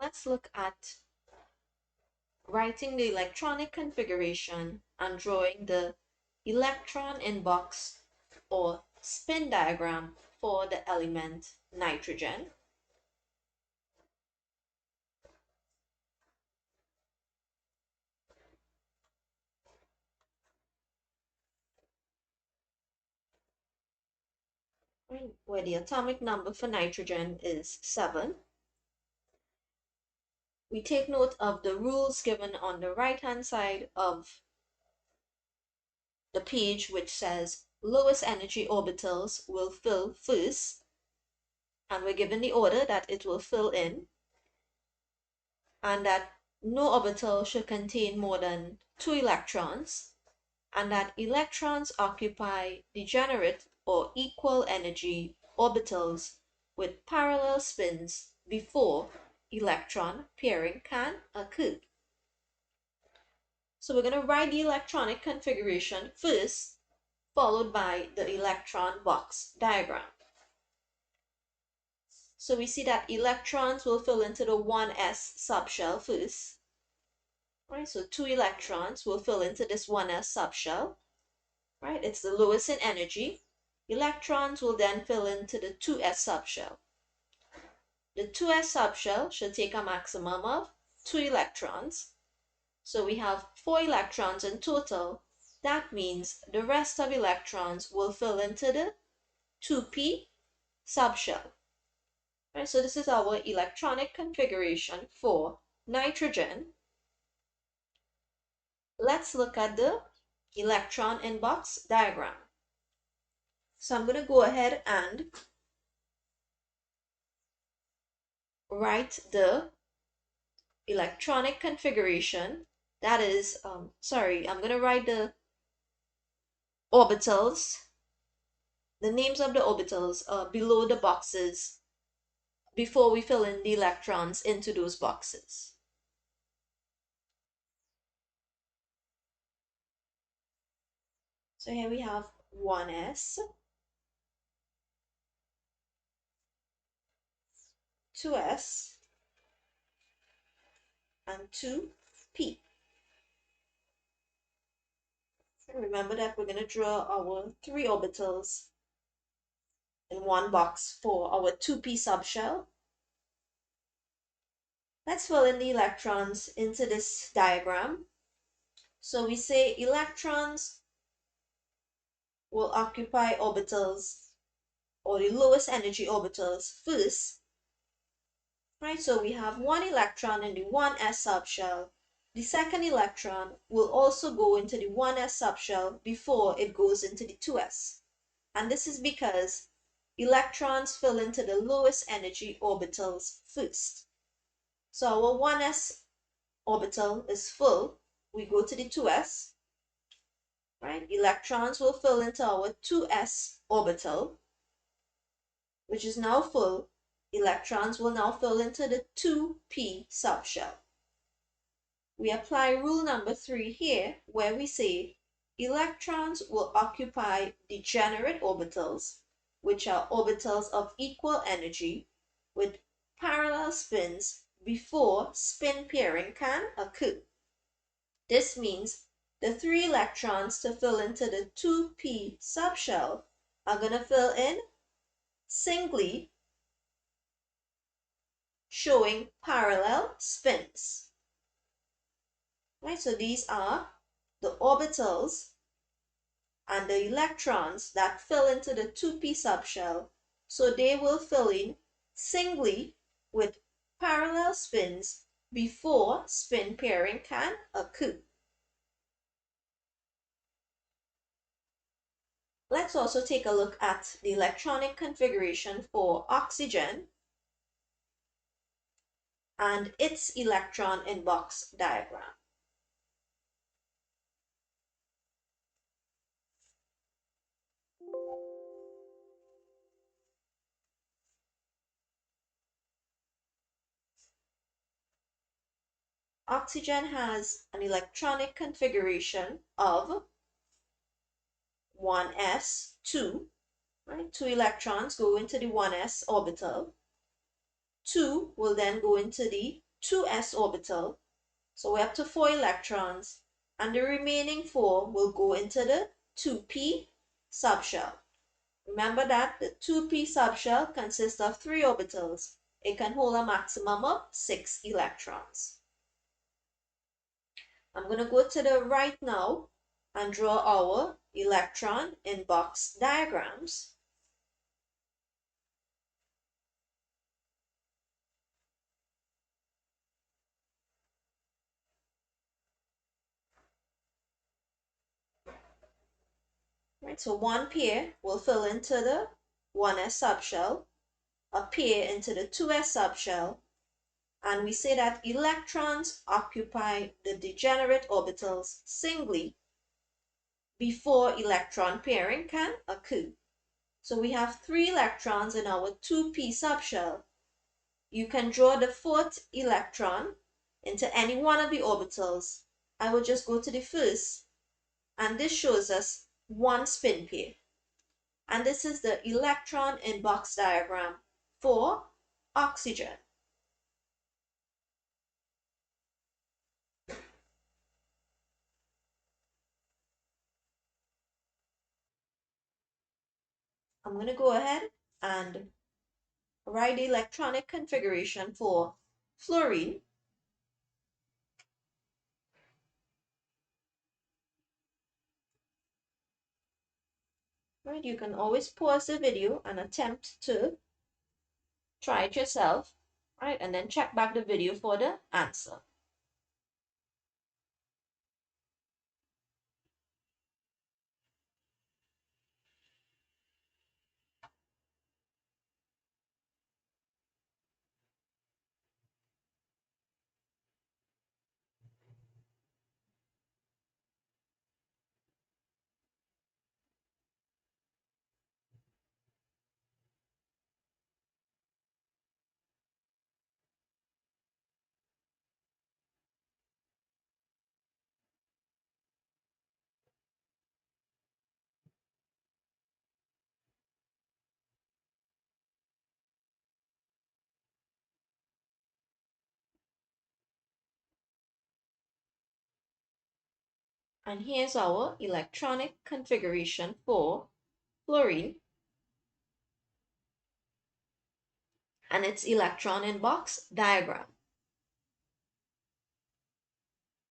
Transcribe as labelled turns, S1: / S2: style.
S1: Let's look at writing the electronic configuration and drawing the electron inbox or spin diagram for the element nitrogen. Where the atomic number for nitrogen is 7. We take note of the rules given on the right-hand side of the page, which says lowest energy orbitals will fill first, and we're given the order that it will fill in, and that no orbital should contain more than 2 electrons, and that electrons occupy degenerate or equal energy orbitals with parallel spins before electron pairing can occur. So we're going to write the electronic configuration first, followed by the electron box diagram. So we see that electrons will fill into the 1s subshell first. Right, so 2 electrons will fill into this 1s subshell. Right, it's the lowest in energy. Electrons will then fill into the 2s subshell. The 2s subshell should take a maximum of 2 electrons. So we have 4 electrons in total. That means the rest of electrons will fill into the 2p subshell. Right, so this is our electronic configuration for nitrogen. Let's look at the electron inbox diagram. So I'm going to go ahead and write the electronic configuration. That is, I'm going to write the orbitals, the names of the orbitals below the boxes before we fill in the electrons into those boxes. So here we have 1s, 2s, and 2p. Remember that we're going to draw our 3 orbitals in one box for our 2p subshell. Let's fill in the electrons into this diagram. So we say electrons will occupy orbitals, or the lowest energy orbitals first. Right, so we have 1 electron in the 1s subshell. The second electron will also go into the 1s subshell before it goes into the 2s. And this is because electrons fill into the lowest energy orbitals first. So our 1s orbital is full. We go to the 2s. Right? Electrons will fill into our 2s orbital, which is now full. Electrons will now fill into the 2p subshell. We apply rule number 3 here, where we say electrons will occupy degenerate orbitals, which are orbitals of equal energy, with parallel spins before spin pairing can occur. This means the 3 electrons to fill into the 2p subshell are going to fill in singly, showing parallel spins. Right, so these are the orbitals and the electrons that fill into the 2p subshell. So they will fill in singly with parallel spins before spin pairing can occur. Let's also take a look at the electronic configuration for oxygen and its electron inbox diagram. Oxygen has an electronic configuration of 1s2, right? 2 electrons go into the 1s orbital. 2 will then go into the 2s orbital. So we're up to 4 electrons, and the remaining 4 will go into the 2p subshell. Remember that the 2p subshell consists of 3 orbitals. It can hold a maximum of 6 electrons. I'm going to go to the right now and draw our electron in box diagrams. Right, so one pair will fill into the 1s subshell, a pair into the 2s subshell, and we say that electrons occupy the degenerate orbitals singly before electron pairing can occur. So we have 3 electrons in our 2p subshell. You can draw the 4th electron into any one of the orbitals. I will just go to the first, and this shows us 1 spin pair. And this is the electron in box diagram for oxygen. I'm going to go ahead and write the electronic configuration for fluorine. Right, you can always pause the video and attempt to try it yourself, right, and then check back the video for the answer. And here's our electronic configuration for fluorine and its electron in box diagram.